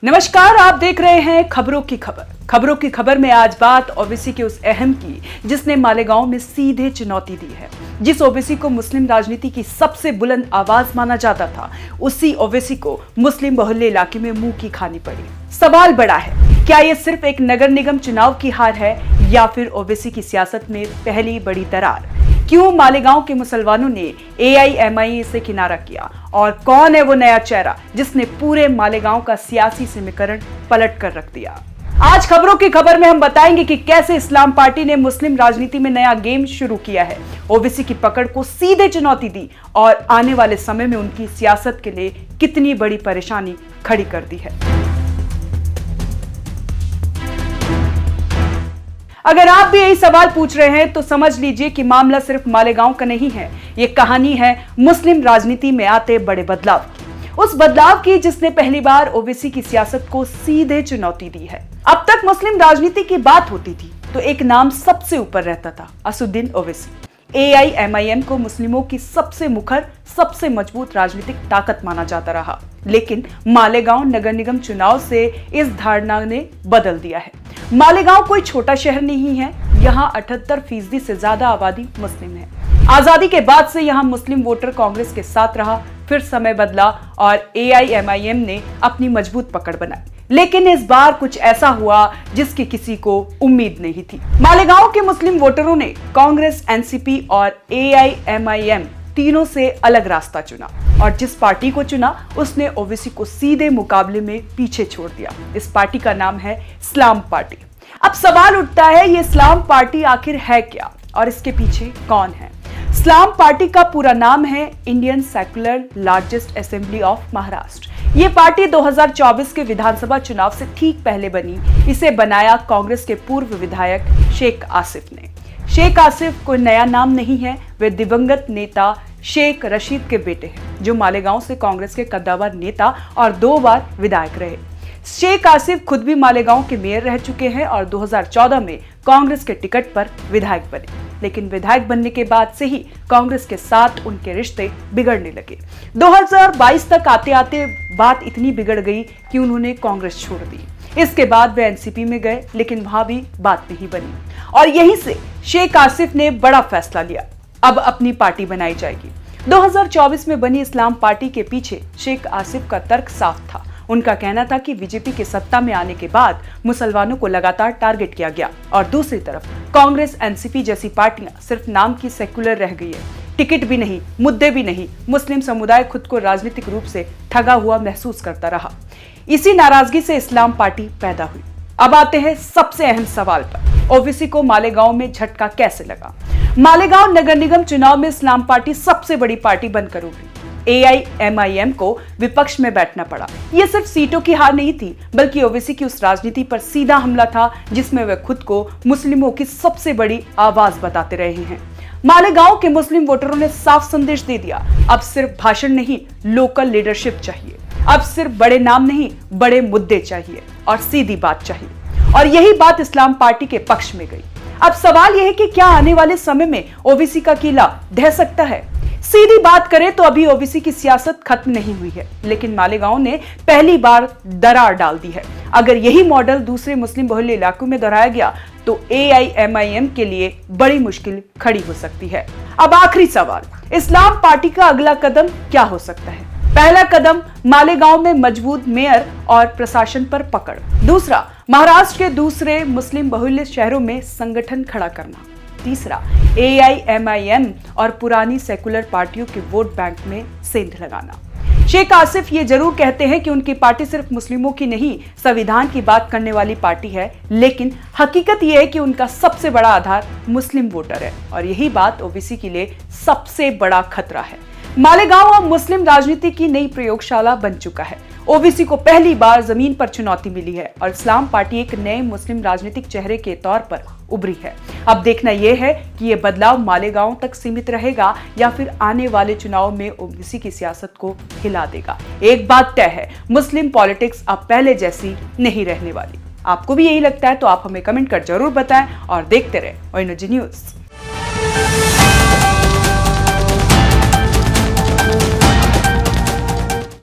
नमस्कार, आप देख रहे हैं खबरों की खबर। खबरों की खबर में आज बात ओबीसी के उस अहम की जिसने मालेगांव में सीधे चुनौती दी है। जिस ओबीसी को मुस्लिम राजनीति की सबसे बुलंद आवाज माना जाता था, उसी ओबीसी को मुस्लिम बहुल्य इलाके में मुंह की खानी पड़ी। सवाल बड़ा है, क्या ये सिर्फ एक नगर निगम चुनाव की हार है या फिर ओबीसी की सियासत में पहली बड़ी दरार? क्यों मालेगांव के मुसलमानों ने एआईएमआईएम से किनारा किया और कौन है वो नया चेहरा जिसने पूरे मालेगांव का सियासी समीकरण पलट कर रख दिया? आज खबरों की खबर में हम बताएंगे कि कैसे इस्लाम पार्टी ने मुस्लिम राजनीति में नया गेम शुरू किया है, ओबीसी की पकड़ को सीधे चुनौती दी और आने वाले समय में उनकी सियासत के लिए कितनी बड़ी परेशानी खड़ी कर दी है। अगर आप भी यही सवाल पूछ रहे हैं तो समझ लीजिए कि मामला सिर्फ मालेगांव का नहीं है। ये कहानी है मुस्लिम राजनीति में आते बड़े बदलाव की, उस बदलाव की जिसने पहली बार ओबीसी की सियासत को सीधे चुनौती दी है। अब तक मुस्लिम राजनीति की बात होती थी तो एक नाम सबसे ऊपर रहता था, असदुद्दीन ओवैसी। एआईएमआईएम को मुस्लिमों की सबसे मुखर, सबसे मजबूत राजनीतिक ताकत माना जाता रहा, लेकिन मालेगांव नगर निगम चुनाव से इस धारणा ने बदल दिया है। मालेगांव कोई छोटा शहर नहीं है, यहाँ 78% से ज्यादा आबादी मुस्लिम है। आजादी के बाद से यहाँ मुस्लिम वोटर कांग्रेस के साथ रहा, फिर समय बदला और एआईएमआईएम ने अपनी मजबूत पकड़ बनाई। लेकिन इस बार कुछ ऐसा हुआ जिसकी किसी को उम्मीद नहीं थी। मालेगांव के मुस्लिम वोटरों ने कांग्रेस, एनसीपी और एआईएमआईएम तीनों से अलग रास्ता चुना और जिस पार्टी को चुना उसने ओबीसी को सीधे मुकाबले में पीछे छोड़ दिया। इस पार्टी का नाम है इस्लाम पार्टी। अब सवाल उठता है, ये इस्लाम पार्टी आखिर है क्या और इसके पीछे कौन है? इस्लाम पार्टी का पूरा नाम है Indian secular largest assembly of Maharashtra. ये पार्टी 2024 के विधानसभा चुनाव से ठीक पहले बनी। इसे बनाया कांग्रेस के पूर्व विधायक शेख आसिफ ने। शेख आसिफ कोई नया नाम नहीं है, वे दिवंगत नेता शेख रशीद के बेटे हैं, जो मालेगांव से कांग्रेस के कद्दावर नेता और 2 बार विधायक रहे। शेख आसिफ खुद भी मालेगांव के मेयर रह चुके हैं और 2014 में कांग्रेस के टिकट पर विधायक बने। लेकिन विधायक बनने के बाद से ही कांग्रेस के साथ उनके रिश्ते बिगड़ने लगे। 2022 तक आते आते बात इतनी बिगड़ गई कि उन्होंने कांग्रेस छोड़ दी। इसके बाद वे एनसीपी में गए, लेकिन वहां भी बात नहीं बनी और यहीं से शेख आसिफ ने बड़ा फैसला लिया, अब अपनी पार्टी बनाई जाएगी। 2024 में बनी इस्लाम पार्टी के पीछे शेख आसिफ का तर्क साफ था। उनका कहना था कि बीजेपी के सत्ता में आने के बाद मुसलमानों को लगातार टारगेट किया गया और दूसरी तरफ कांग्रेस, एनसीपी जैसी पार्टियां सिर्फ नाम की सेक्युलर रह गई है। टिकट भी नहीं, मुद्दे भी नहीं, मुस्लिम समुदाय खुद को राजनीतिक रूप से ठगा हुआ महसूस करता रहा। इसी नाराजगी से इस्लाम पार्टी पैदा हुई। अब आते हैं सबसे अहम सवाल पर, ओबीसी को मालेगांव में झटका कैसे लगा? मालेगांव नगर निगम चुनाव में इस्लाम पार्टी सबसे बड़ी पार्टी बनकर उभरी। एआईएमआईएम को विपक्ष में बैठना पड़ा। यह सिर्फ सीटों की हार नहीं थी, बल्कि ओबीसी की उस राजनीति पर सीधा हमला था जिसमें वे खुद को मुस्लिमों की सबसे बड़ी आवाज बताते रहे हैं। मालेगांव के मुस्लिम वोटरों ने साफ संदेश दे दिया, अब सिर्फ भाषण नहीं, लोकल लीडरशिप चाहिए। अब सिर्फ बड़े नाम नहीं, बड़े मुद्दे चाहिए और सीधी बात चाहिए। और यही बात इस्लाम पार्टी के पक्ष में गई। अब सवाल यह है कि क्या आने वाले समय में ओबीसी का किला ढह सकता है? सीधी बात करें तो अभी ओबीसी की सियासत खत्म नहीं हुई है, लेकिन मालेगांव ने पहली बार दरार डाल दी है। अगर यही मॉडल दूसरे मुस्लिम बहुल्य इलाकों में दोहराया गया तो एआईएमआईएम के लिए बड़ी मुश्किल खड़ी हो सकती है। अब आखिरी सवाल, इस्लाम पार्टी का अगला कदम क्या हो सकता है? पहला कदम, मालेगांव में मजबूत मेयर और प्रशासन पर पकड़। दूसरा, महाराष्ट्र के दूसरे मुस्लिम बहुल्य शहरों में संगठन खड़ा करना। तीसरा, एआईएमआईएम और पुरानी सेकुलर पार्टियों के वोट बैंक में सेंध लगाना। शेख आसिफ ये जरूर कहते हैं कि उनकी पार्टी सिर्फ मुस्लिमों की नहीं, संविधान की बात करने वाली पार्टी है, लेकिन हकीकत यह है कि उनका सबसे बड़ा आधार मुस्लिम वोटर है और यही बात ओबीसी के लिए सबसे बड़ा खतरा है। मालेगांव अब मुस्लिम राजनीति की नई प्रयोगशाला बन चुका है। ओबीसी को पहली बार जमीन पर चुनौती मिली है और इस्लाम पार्टी एक नए मुस्लिम राजनीतिक चेहरे के तौर पर उभरी है। अब देखना यह है कि यह बदलाव मालेगांव तक सीमित रहेगा या फिर आने वाले चुनाव में ओबीसी की सियासत को हिला देगा। एक बात तय है, मुस्लिम पॉलिटिक्स अब पहले जैसी नहीं रहने वाली। आपको भी यही लगता है तो आप हमें कमेंट कर जरूर बताएं और देखते रहें ओएनजी न्यूज।